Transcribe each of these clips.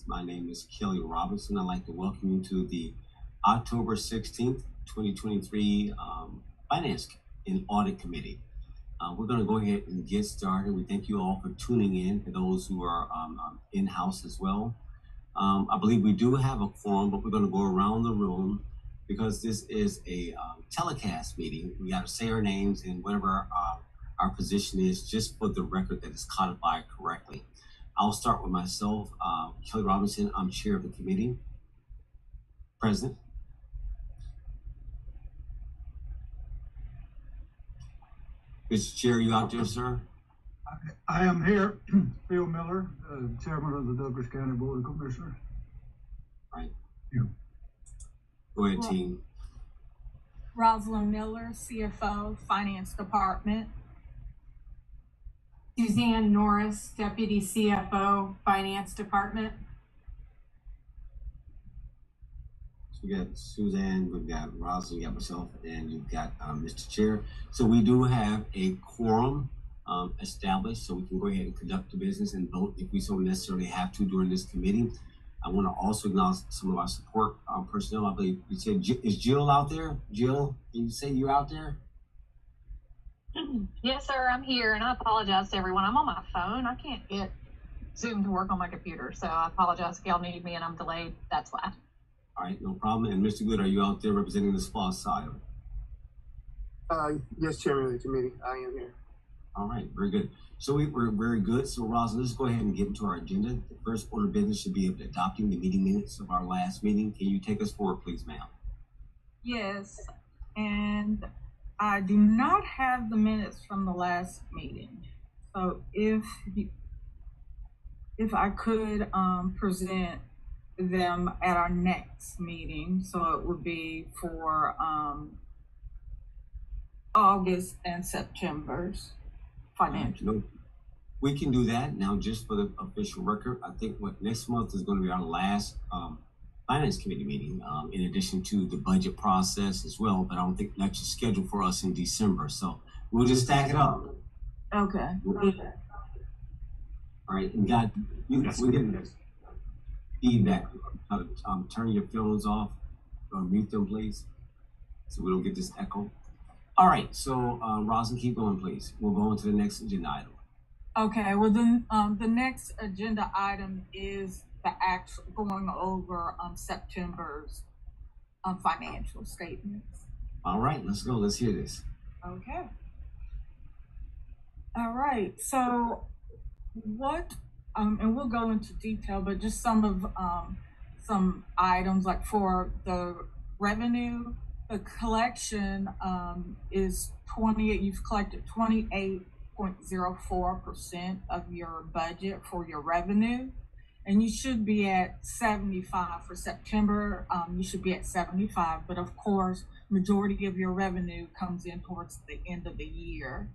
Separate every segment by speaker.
Speaker 1: My name is Kelly Robinson. I'd like to welcome you to the October 16th, 2023 Finance and Audit Committee. We're going to go ahead and get started. We thank you all for tuning in, for those who are in-house as well. I believe we do have a quorum, but we're going to go around the room because this is a telecast meeting. We got to say our names and whatever our position is, just for the record that is codified correctly. I'll start with myself. Kelly Robinson, I'm chair of the committee. President. Mr. Chair, you out there, sir?
Speaker 2: I am here. Phil Miller, chairman of the Douglas County Board of Commissioners.
Speaker 1: Right.
Speaker 2: Yeah.
Speaker 1: Go ahead, team.
Speaker 3: Rosalind Miller, CFO, Finance Department.
Speaker 4: Suzanne Norris, Deputy CFO, Finance Department.
Speaker 1: So we got Suzanne, we've got Rosalind, we got myself, and you've got Mr. Chair. So we do have a quorum established, so we can go ahead and conduct the business and vote if we so necessarily have to during this committee. I want to also acknowledge some of our support personnel. I believe you said, is Jill out there? Jill, can you say you're out there?
Speaker 5: Yes, sir, I'm here, and I apologize to everyone. I'm on my phone. I can't get Zoom to work on my computer, so I apologize if y'all need me and I'm delayed. That's why.
Speaker 1: All right, no problem. And Mr. Good, are you out there representing the SPA side?
Speaker 6: Yes, Chairman of the committee, I am here.
Speaker 1: All right, very good. So we're very good. So Rosalind, let's go ahead and get into our agenda. The first order of business should be adopting the meeting minutes of our last meeting. Can you take us forward, please, ma'am?
Speaker 3: Yes, and I do not have the minutes from the last meeting. So if I could present them at our next meeting, so it would be for August and September's financial.
Speaker 1: We can do that now, just for the official record. I think next month is going to be our last Finance Committee meeting, in addition to the budget process as well, but I don't think that's scheduled for us in December, so we'll just stack it up.
Speaker 3: Okay.
Speaker 1: All right, and God, we get this feedback. Turn your phones off or mute them, please, so we don't get this echo. All right, so Rosalind, keep going, please. We'll go on to the next agenda item.
Speaker 3: Okay, well then the next agenda item is the actual going over September's financial statements.
Speaker 1: All right, let's go. Let's hear this.
Speaker 3: Okay. All right. So what? And we'll go into detail, but just some items, like for the revenue, the collection is 28. You've collected 28.04% of your budget for your revenue. And you should be at 75 for September. You should be at 75, but of course, majority of your revenue comes in towards the end of the year.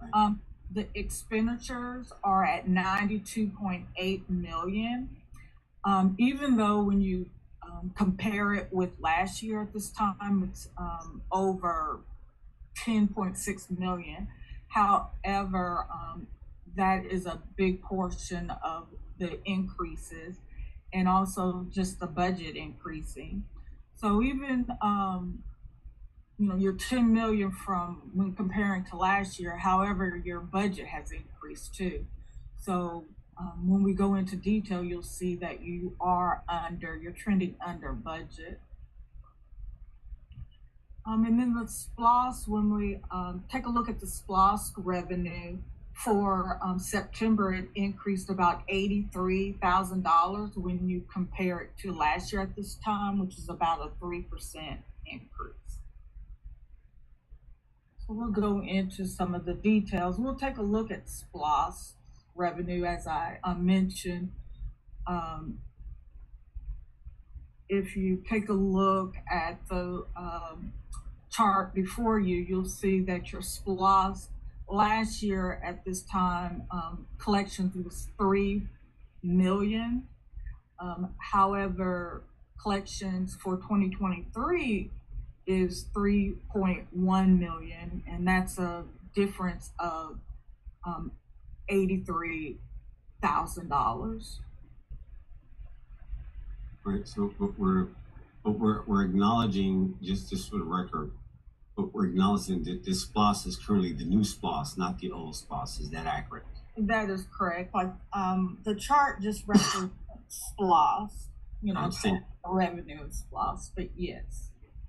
Speaker 1: Right.
Speaker 3: The expenditures are at 92.8 million. Even though when you compare it with last year at this time, it's over 10.6 million. However, that is a big portion of the increases, and also just the budget increasing. So even you're 10 million from when comparing to last year. However, your budget has increased too. So when we go into detail, you'll see that you're trending under budget. And then the SPLOST, when we take a look at the SPLOST revenue, for September, it increased about $83,000 when you compare it to last year at this time, which is about a 3% increase. So we'll go into some of the details. We'll take a look at SPLOST revenue, as I mentioned. If you take a look at the chart before you, you'll see that your SPLOST last year at this time, collections was 3 million. However, collections for 2023 is 3.1 million, and that's a difference of $83,000.
Speaker 1: Right. So we're acknowledging just for the record, but we're acknowledging that this SPOS is currently the new SPOS, not the old SPOS. Is that accurate?
Speaker 3: That is correct. Like the chart just represents loss,
Speaker 1: I understand.
Speaker 3: revenue is loss, but yes,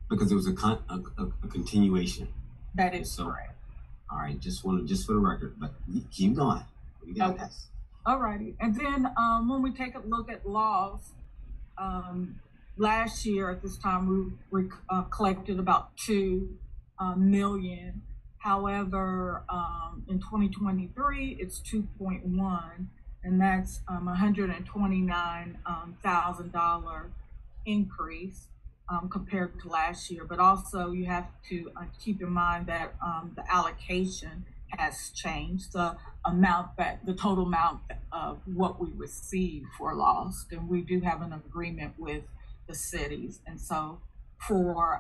Speaker 1: Because it was a continuation.
Speaker 3: that is
Speaker 1: So,
Speaker 3: correct.
Speaker 1: all right, just for the record, but keep going. We got
Speaker 3: Okay.
Speaker 1: this.
Speaker 3: Alrighty, and then when we take a look at loss, last year at this time we collected about 2 million. However, in 2023 it's 2.1, and that's $129,000 increase compared to last year. But also you have to keep in mind that the allocation has changed. The total amount of what we receive for lost, and we do have an agreement with the cities. And so for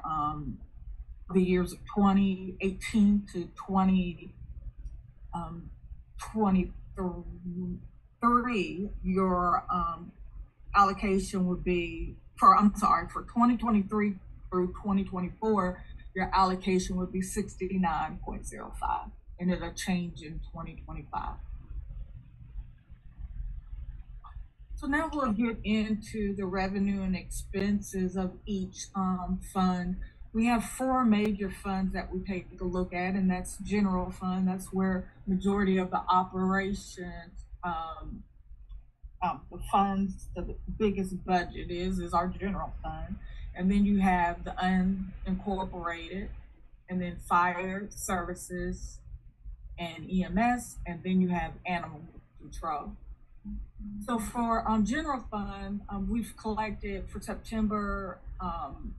Speaker 3: the years of 2018 to 2023, your allocation would be for 2023 through 2024, your allocation would be 69.05, and it'll change in 2025. So now we'll get into the revenue and expenses of each fund. We have 4 major funds that we take a look at, and that's general fund. That's where majority of the operations, the funds, the biggest budget is our general fund. And then you have the unincorporated, and then fire services and EMS, and then you have animal control. So for general fund, we've collected for September,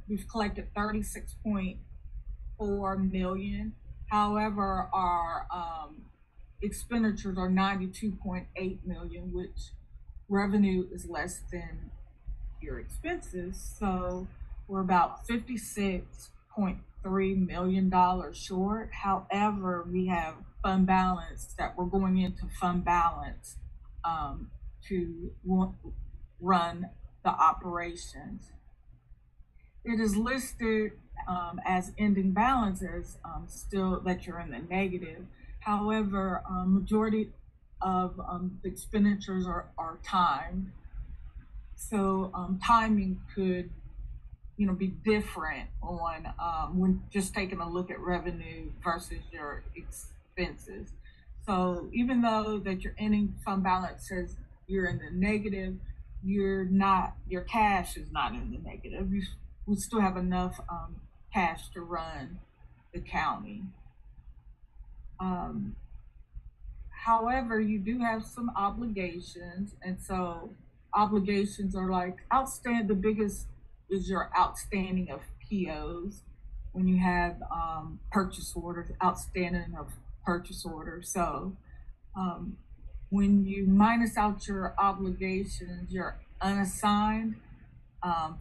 Speaker 3: we've collected 36.4 million. However, our expenditures are 92.8 million, which revenue is less than your expenses. So we're about $56.3 million short. However, we have fund balance that we're going into fund balance to run the operations. It is listed as ending balances still that you're in the negative. However, majority of the expenditures are timed. So timing could be different on when just taking a look at revenue versus your expenses. So even though that your ending fund balance says you're in the negative, your cash is not in the negative. We still have enough cash to run the county. However, you do have some obligations, and so obligations are like outstanding. The biggest is your outstanding of POs when you have purchase orders, outstanding of purchase orders. So when you minus out your obligations, your unassigned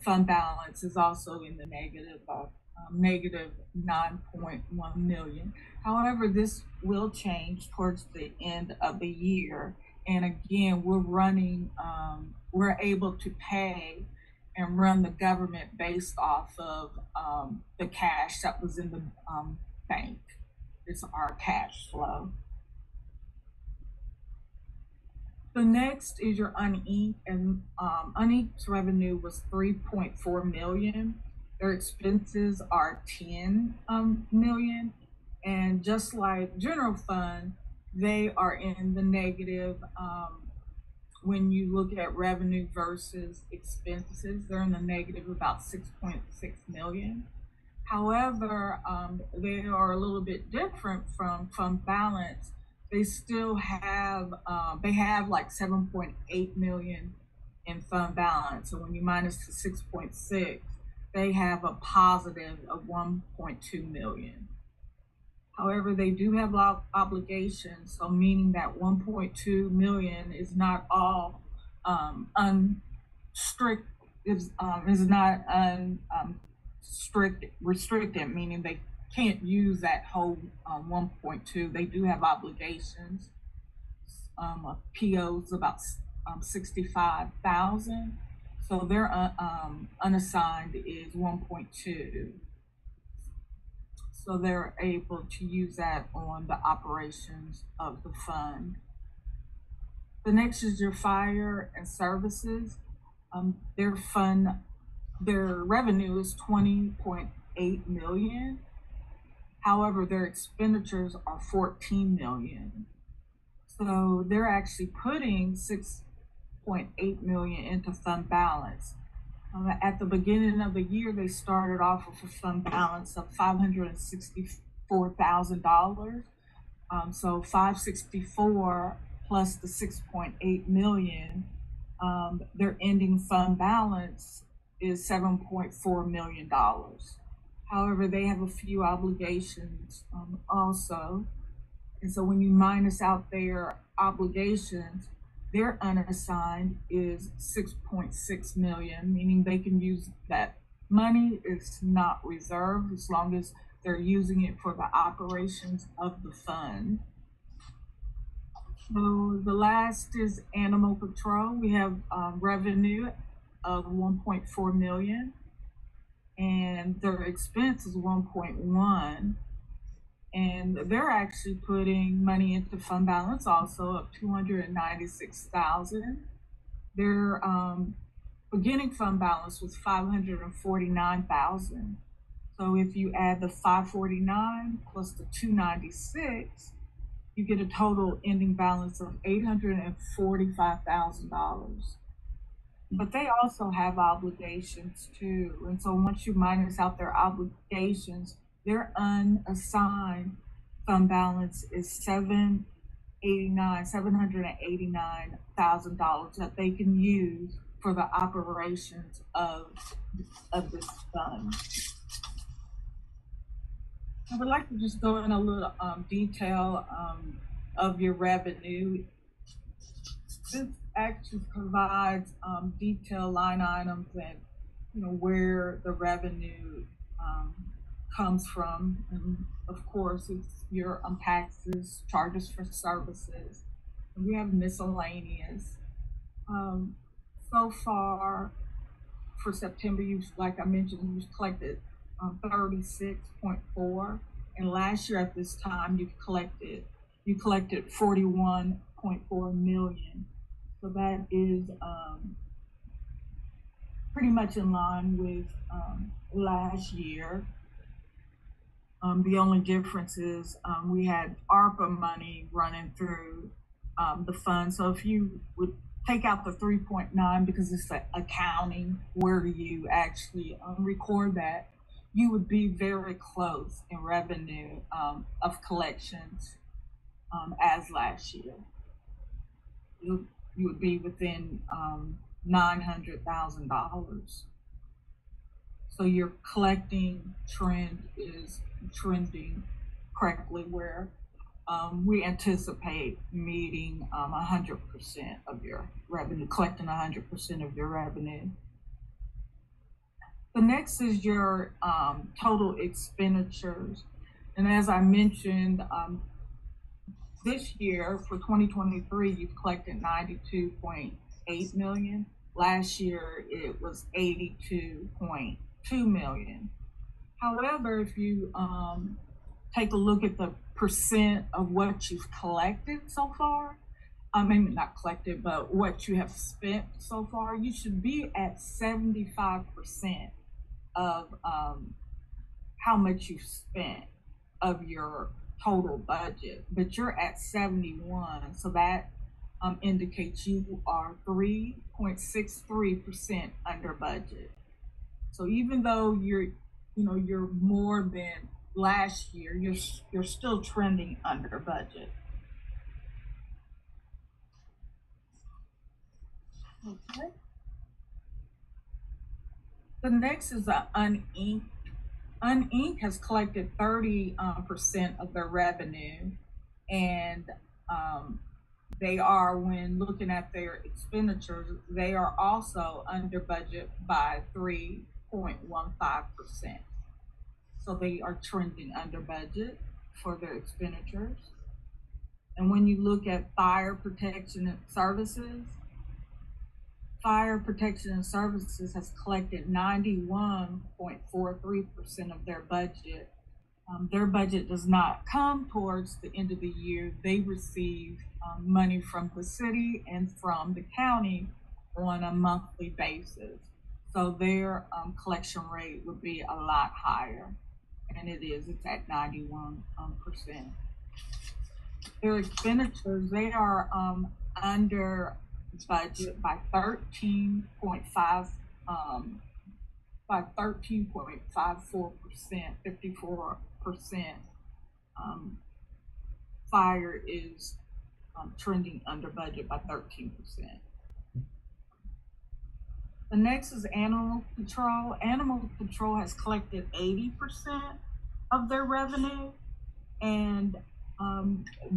Speaker 3: fund balance is also in the negative of negative 9.1 million. However, this will change towards the end of the year. And again, we're able to pay and run the government based off of the cash that was in the bank. It's our cash flow. The next is your uninked, and uninked revenue was 3.4 million. Their expenses are 10 million, and just like general fund, they are in the negative. When you look at revenue versus expenses, they're in the negative about 6.6 million. However, they are a little bit different from fund balance. They still have, they have like 7.8 million in fund balance. So when you minus the 6.6, they have a positive of 1.2 million. However, they do have obligations, so meaning that 1.2 million is not all restricted, meaning they can't use that whole 1.2. They do have obligations. POs about 65,000. So their unassigned is 1.2. So they're able to use that on the operations of the fund. The next is your fire and services. Their revenue is 20.8 million. However, their expenditures are 14 million. So they're actually putting 6.8 million into fund balance. At the beginning of the year, they started off with a fund balance of $564,000. So 564 plus the 6.8 million, their ending fund balance is $7.4 million. However, they have a few obligations also. And so when you minus out their obligations, their unassigned is 6.6 million, meaning they can use that money. It's not reserved as long as they're using it for the operations of the fund. So the last is animal control. We have revenue of 1.4 million and their expense is 1.1. And they're actually putting money into fund balance also of 296,000. Their beginning fund balance was 549,000. So if you add the 549 plus the 296, you get a total ending balance of $845,000. But they also have obligations too. And so once you minus out their obligations, their unassigned fund balance is $789,000 that they can use for the operations of this fund. I would like to just go in a little detail of your revenue. This actually provides detailed line items and where the revenue comes from, and of course it's your taxes, charges for services, and we have miscellaneous. So far for September, like I mentioned, you've collected 36.4, and last year at this time you collected 41.4 million. So that is pretty much in line with last year. The only difference is we had ARPA money running through the fund. So if you would take out the 3.9, because it's the accounting where you actually record that, you would be very close in revenue of collections as last year. You would be within $900,000. So your collecting trend is trending correctly, where we anticipate meeting 100% of your revenue, collecting 100% of your revenue. The next is your total expenditures. And as I mentioned, this year for 2023, you've collected 92.8 million. Last year, it was 82.2 million. However, if you take a look at the percent of what you've collected so far, maybe not collected, but what you have spent so far, you should be at 75% of how much you've spent of your total budget, but you're at 71. So that indicates you are 3.63% under budget. So even though you're more than last year, you're still trending under budget. Okay. The next is Uninked. Uninked has collected 30% of their revenue, and they are, when looking at their expenditures, they are also under budget by 3.15%. So they are trending under budget for their expenditures. And when you look at fire protection services, Fire Protection and Services has collected 91.43% of their budget. Their budget does not come towards the end of the year. They receive money from the city and from the county on a monthly basis. So their collection rate would be a lot higher, and it's at 91%. Their expenditures, they are under budget by 13.5 by 13.54%, 54%. Fire is trending under budget by 13%. The next is Animal Control. Animal Control has collected 80% of their revenue, and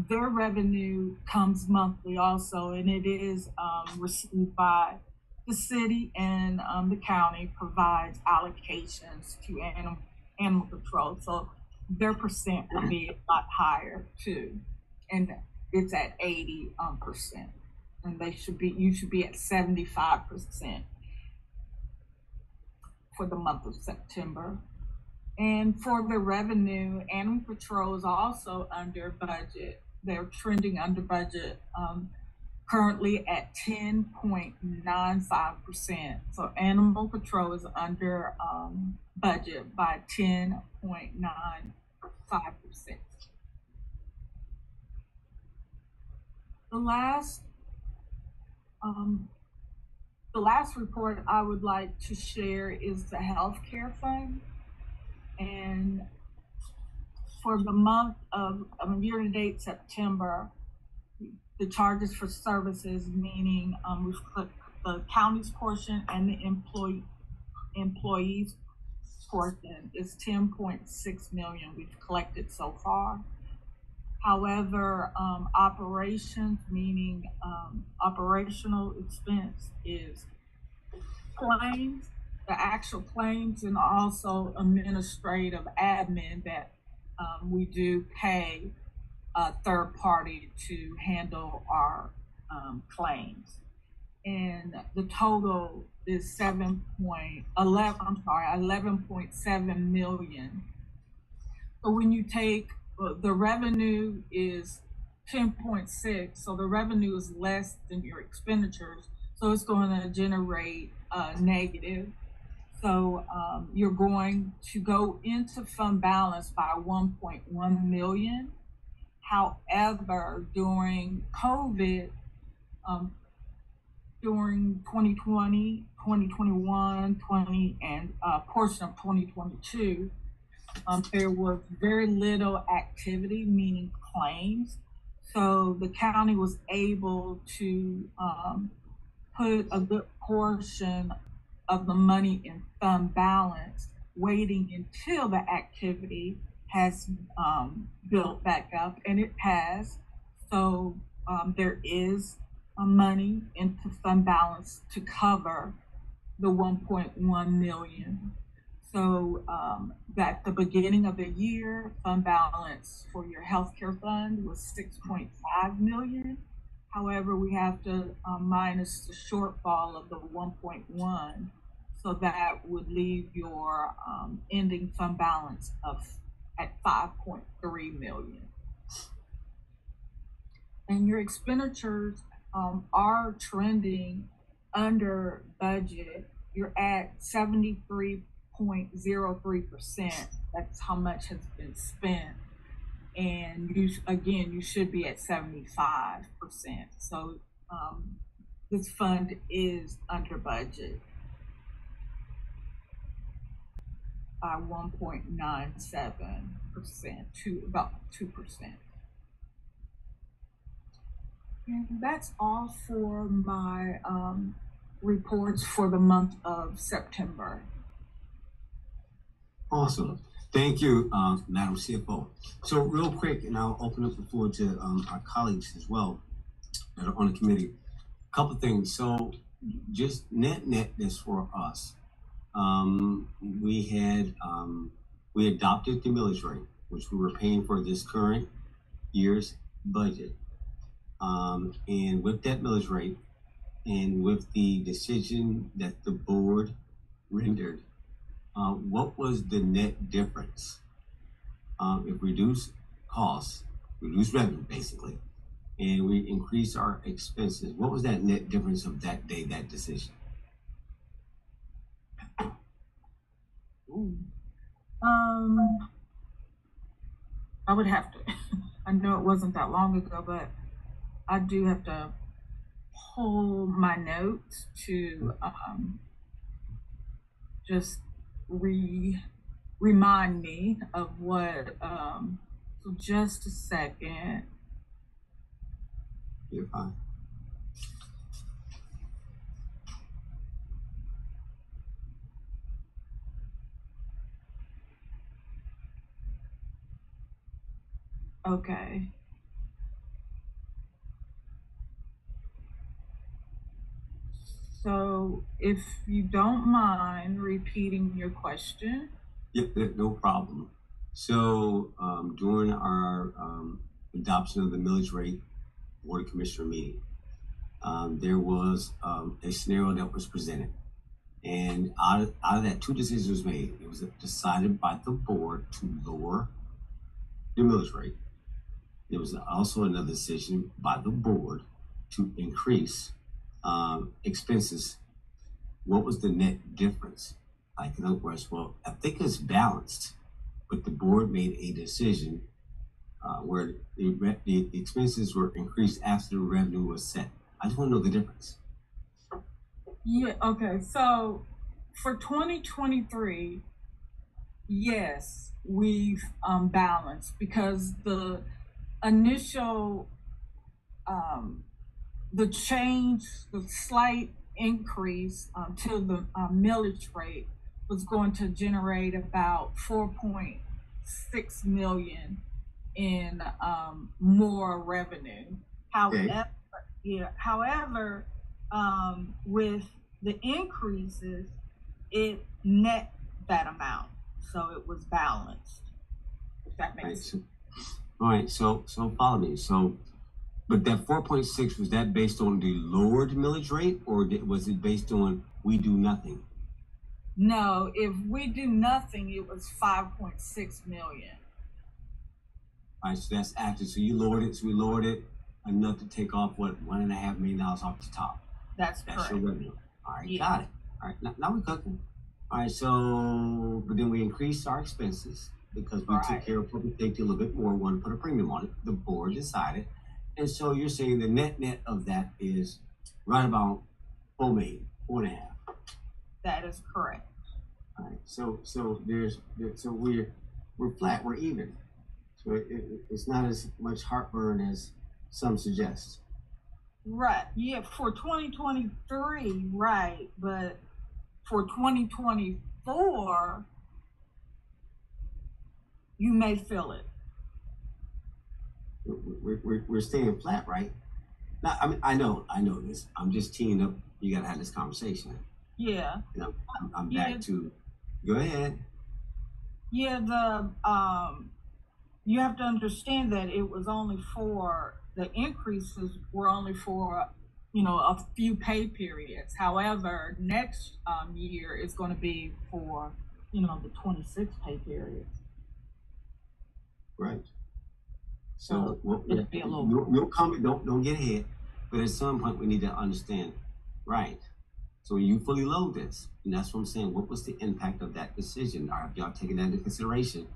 Speaker 3: their revenue comes monthly also, and it is received by the city, and the county provides allocations to animal control. So their percent will be a lot higher too, and it's at 80%, and you should be at 75% for the month of September. And for the revenue, Animal Control is also under budget. They're trending under budget, currently at 10.95%. So Animal Control is under budget by 10.95%. The last report I would like to share is the healthcare fund. And for the month of year-to-date September, the charges for services, meaning we've put the county's portion and the employees portion, is 10.6 million we've collected so far. However, operations, meaning operational expense, is claims, the actual claims, and also administrative admin that we do pay a third party to handle our claims. And the total is 11.7 million. So when you take the revenue is 10.6, so the revenue is less than your expenditures, so it's going to generate negative. So you're going to go into fund balance by 1.1 million. However, during COVID, during 2020, 2021, and a portion of 2022, there was very little activity, meaning claims. So the county was able to put a good portion of the money in fund balance, waiting until the activity has built back up, and it has. So there is money into fund balance to cover the 1.1 million. So at the beginning of the year, fund balance for your healthcare fund was 6.5 million. However, we have to minus the shortfall of the 1.1, so that would leave your ending fund balance at 5.3 million. And your expenditures are trending under budget. You're at 73.03%. That's how much has been spent. And you should be at 75%. So this fund is under budget by 1.97% to about 2%. And that's all for my reports for the month of September.
Speaker 1: Awesome. Thank you, Madam CFO. So real quick, and I'll open up the floor to our colleagues as well that are on the committee. A couple things. So just net this for us. We adopted the millage rate, which we were paying for this current year's budget. And with that millage rate, And with the decision that the board rendered, what was the net difference? If we reduce costs, reduce revenue basically, and we increase our expenses, what was that net difference of that day, that decision?
Speaker 3: Ooh. I would have to, I know it wasn't that long ago, but I do have to pull my notes to just remind me of what, so just a second.
Speaker 1: You're fine.
Speaker 3: Okay. So if you don't mind repeating your question.
Speaker 1: Yep, no problem. So during our adoption of the millage rate board of commissioner meeting, there was a scenario that was presented, and out of that, two decisions was made. It was decided by the board to lower the millage rate. There was also another decision by the board to increase expenses. What was the net difference? Like in other words, well, I think it's balanced, but the board made a decision where the expenses were increased after the revenue was set. I just want to know the difference.
Speaker 3: Yeah, okay. So for 2023, yes, we've balanced because the initial the change, the slight increase to the millage rate was going to generate about 4.6 million in more revenue. However, however, with the increases, it net that amount, so it was balanced. If that makes sense.
Speaker 1: All right, so follow me. So, but that 4.6, was that based on the lowered millage rate, or was it based on we do nothing?
Speaker 3: No, if we do nothing, it was 5.6 million.
Speaker 1: All right, so that's after. So you lowered it. So we lowered it enough to take off what, $1.5 million off the top.
Speaker 3: That's correct.
Speaker 1: Your revenue. All right,
Speaker 3: Yeah.
Speaker 1: got it. All right, now we're cooking. All right, so but then we increased our expenses because we took care of public safety a little bit more. Want to put a premium on it. The board decided, and so you're saying the net of that is right about 4 million, 4.5.
Speaker 3: That is correct.
Speaker 1: All right, so we're flat, we're even. So it's not as much heartburn as some suggest.
Speaker 3: Right. Yeah, for 2023, right, but for 2024, you may feel it.
Speaker 1: We're staying flat, right? Now, I mean, I know this. I'm just teeing up. You gotta have this conversation.
Speaker 3: Yeah.
Speaker 1: You know, I'm back to. Go ahead.
Speaker 3: Yeah, you have to understand that it was only for the increases were only for a few pay periods. However, next year is going to be for the 26 pay periods.
Speaker 1: Right. So
Speaker 3: it'll be a little.
Speaker 1: We'll come. Don't get ahead. But at some point, we need to understand. Right. So when you fully load this, and that's what I'm saying. What was the impact of that decision? Are y'all taking that into consideration?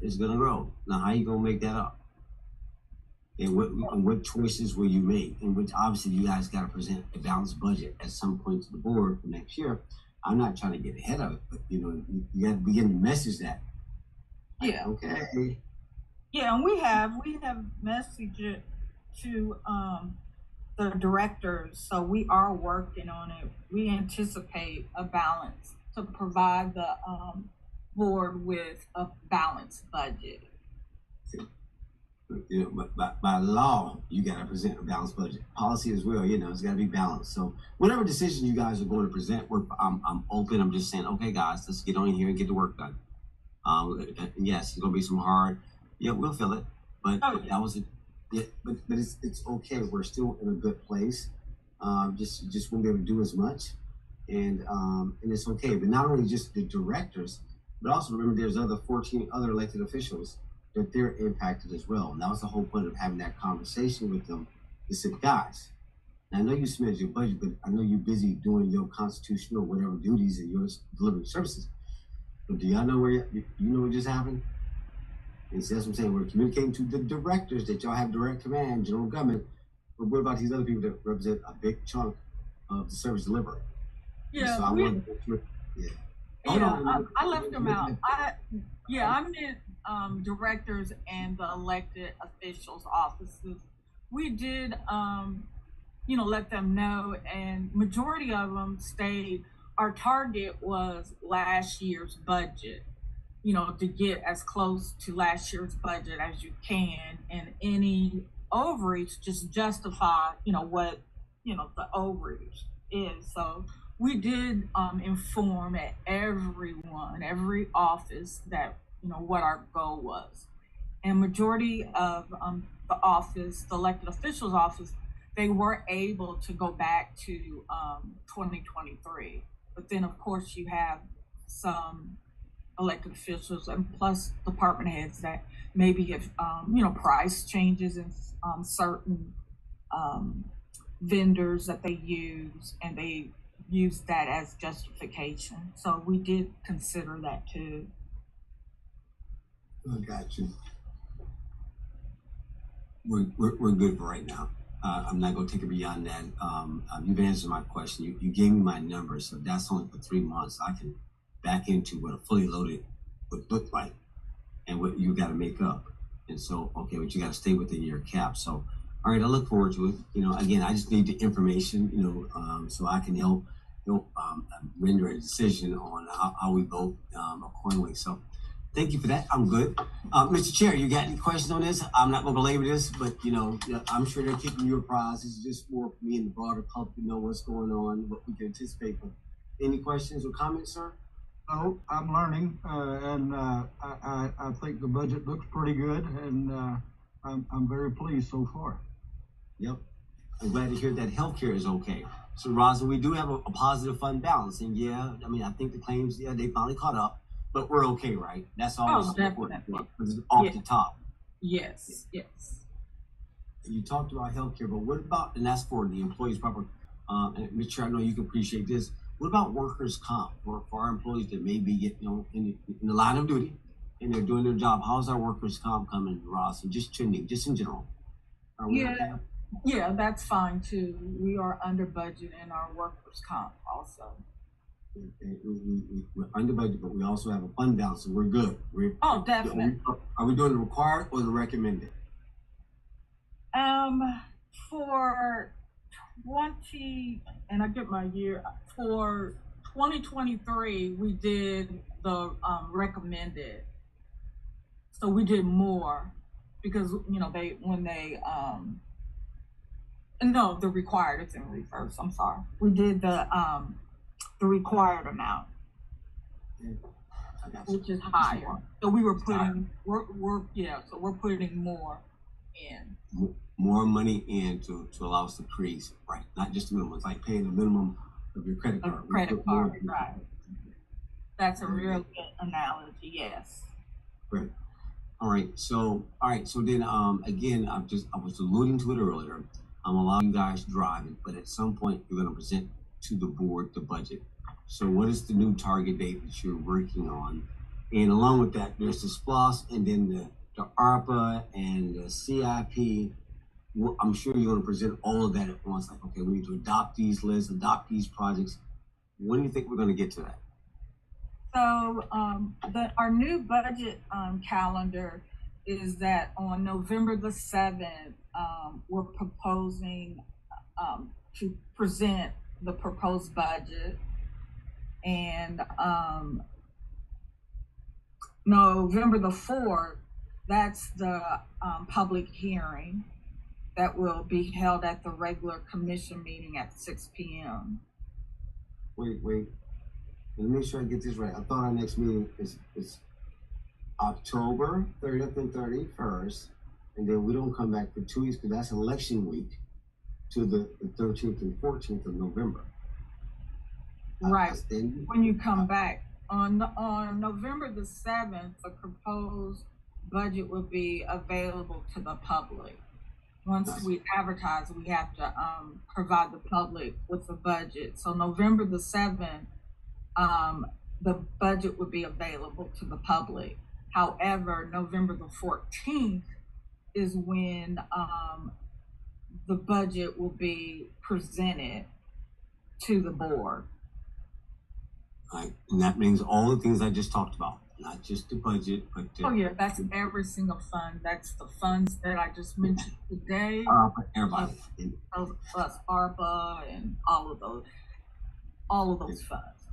Speaker 1: It's gonna grow. Now, how you gonna make that up? And what choices will you make? And which obviously you guys got to present a balanced budget at some point to the board for next year. I'm not trying to get ahead of it, but you got to begin to message that.
Speaker 3: Yeah.
Speaker 1: Okay.
Speaker 3: Yeah, and we have messaged it to the directors, so we are working on it. We anticipate a balance to provide the board with a balanced budget.
Speaker 1: But by law, you got to present a balanced budget. Policy as well, it's got to be balanced. So whatever decision you guys are going to present, I'm open. I'm just saying, okay, guys, let's get on here and get the work done. Yes, it's going to be some hard. Yeah, we'll feel it. But that was it. Yeah, but it's okay. We're still in a good place. just won't be able to do as much, and it's okay. But not only just the directors, but also remember there's other 14 other elected officials that they're impacted as well. And that was the whole point of having that conversation with them. They said, guys, I know you submitted your budget, but I know you're busy doing your constitutional whatever duties and your delivering services. But do y'all know where you know what just happened? And so that's what I'm saying. We're communicating to the directors that y'all have direct command, general government. But what about these other people that represent a big chunk of the service delivery?
Speaker 3: Yeah,
Speaker 1: so I wanted to make sure,
Speaker 3: I left them out. I meant directors and the elected officials' offices. We did, let them know, and majority of them stayed. Our target was last year's budget, to get as close to last year's budget as you can, and any overreach just justify, what, the overreach is. So we did inform everyone, every office that, what our goal was. And majority of the office, the elected officials office, they were able to go back to 2023. But then of course you have some elected officials and plus department heads that maybe have, price changes in certain vendors that they use, and they use that as justification. So we did consider that too.
Speaker 1: I got you. We're good for right now. I'm not going to take it beyond that. You've answered my question. You gave me my numbers, so that's only for 3 months. I can back into what a fully loaded would look like and what you got to make up. And so, okay, but you got to stay within your cap. So, all right, I look forward to it. Again, I just need the information, so I can help render a decision on how we vote accordingly. So, thank you for that. I'm good. Mr. Chair, you got any questions on this? I'm not going to belabor this, but I'm sure they're keeping you apprised. This is just more for me and the broader public to know what's going on, what we can anticipate. But any questions or comments, sir?
Speaker 2: No, I'm learning, and I think the budget looks pretty good, and I'm very pleased so far.
Speaker 1: Yep. I'm glad to hear that healthcare is okay. So, Rosa, we do have a positive fund balance, and I think the claims, they finally caught up. But we're okay, right? That's always important because it's off the top.
Speaker 3: Yes.
Speaker 1: You talked about healthcare, but what about, and that's for the employees proper, and Mr. Chair, I know you can appreciate this. What about workers' comp for our employees that may be getting, in the line of duty and they're doing their job? How's our workers' comp coming, Ross? And just trending, just in general. Are we okay?
Speaker 3: Yeah, that's fine too. We are under budget in our workers' comp also.
Speaker 1: We're under budget, but we also have a fund balance, so we're good.
Speaker 3: Definitely.
Speaker 1: Are we doing the required or the recommended?
Speaker 3: For 20, and I get my year, for 2023, we did the recommended. So we did more because, the required, it's in reverse, I'm sorry. We did the required amount, which is higher. So we were putting, so we're putting more in.
Speaker 1: More money in to allow us to crease, right? Not just the minimum. It's like paying the minimum of your credit card.
Speaker 3: Right. That's a real good analogy, yes.
Speaker 1: Great. All right. So then again, I was alluding to it earlier. I'm allowing you guys to drive it, but at some point you're going to present to the board the budget. So what is the new target date that you're working on? And along with that, there's the SPLOS and then the ARPA and the CIP. I'm sure you're going to present all of that at once. Like, okay, we need to adopt these lists, adopt these projects. When do you think we're going to get to that?
Speaker 3: So our new budget calendar is that on November the 7th, we're proposing to present the proposed budget, and November the 4th, that's the public hearing that will be held at the regular commission meeting at 6 p.m.
Speaker 1: Wait. Let me make sure I get this right. I thought our next meeting is October 30th and 31st, and then we don't come back for 2 weeks because that's election week. to the 13th and 14th of November.
Speaker 3: Right.
Speaker 1: Then
Speaker 3: When you come back on November the 7th, the proposed budget will be available to the public. Once we advertise, we have to provide the public with the budget. So November the 7th, the budget would be available to the public. However, November the 14th is when the budget will be presented to the board.
Speaker 1: Right, and that means all the things I just talked about, not just the budget, but
Speaker 3: Oh yeah, that's every single fund. That's the funds that I just mentioned today.
Speaker 1: everybody.
Speaker 3: Plus ARPA and all of those funds.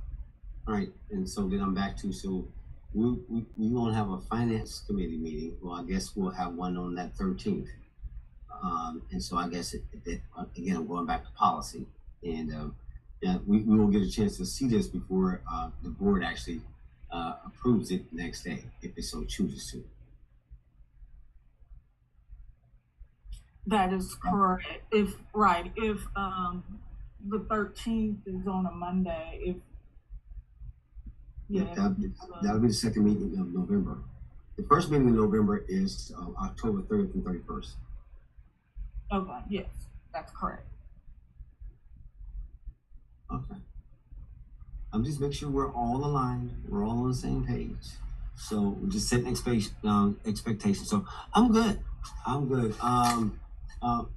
Speaker 1: All right, and so then I'm back to, so we won't have a finance committee meeting. Well, I guess we'll have one on that 13th. And so I guess again, I'm going back to policy, and yeah, we will get a chance to see this before the board actually approves it next day, if it so chooses to.
Speaker 3: That is correct. If the 13th is on a Monday,
Speaker 1: That'll be the second meeting of November. The first meeting in November is October 30th and 31st.
Speaker 3: Okay, yes, that's correct.
Speaker 1: Okay. I'm just making sure we're all aligned. We're all on the same page. So we're just setting expectations. So I'm good.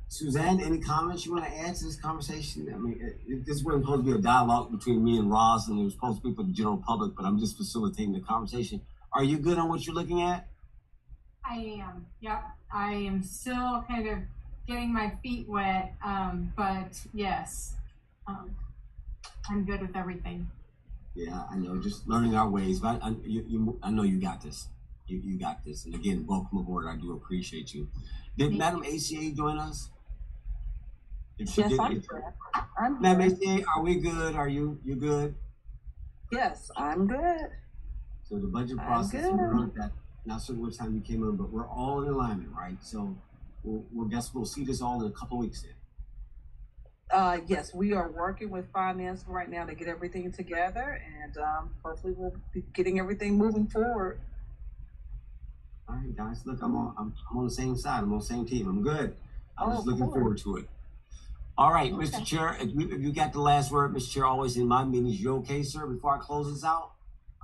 Speaker 1: Suzanne, any comments you want to add to this conversation? I mean, this wasn't supposed to be a dialogue between me and Ross, and it was supposed to be for the general public, but I'm just facilitating the conversation. Are you good on what you're looking at?
Speaker 4: I am. Yep. I am still kind of getting my feet wet, but yes, I'm good with everything.
Speaker 1: Yeah, I know, just learning our ways, but I know you got this. You got this. And again, welcome aboard. I do appreciate you. Did Madam ACA join us?
Speaker 7: Yes, I'm good.
Speaker 1: Madam ACA, are we good? Are you good?
Speaker 7: Yes, I'm good.
Speaker 1: So the budget process, we heard that. Not certain what time you came in, but we're all in alignment, right? So we'll see this all in a couple of weeks then.
Speaker 7: Yes, we are working with finance right now to get everything together, and hopefully we'll be getting everything moving forward.
Speaker 1: All right, guys. Look, I'm on the same side. I'm on the same team. I'm good. I'm just looking forward to it. All right, okay. Mr. Chair, if you got the last word, Mr. Chair, always in my meetings. You okay, sir? Before I close this out.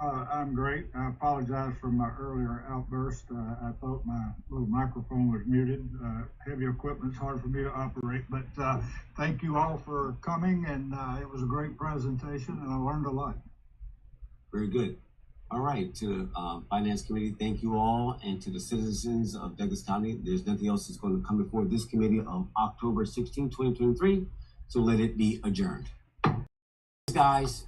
Speaker 2: I'm great. I apologize for my earlier outburst. I thought my little microphone was muted. Heavy equipment's hard for me to operate, but thank you all for coming, and it was a great presentation, and I learned a lot.
Speaker 1: Very good. All right, to the Finance Committee, thank you all, and to the citizens of Douglas County, there's nothing else that's going to come before this committee of October 16, 2023, so let it be adjourned. Guys.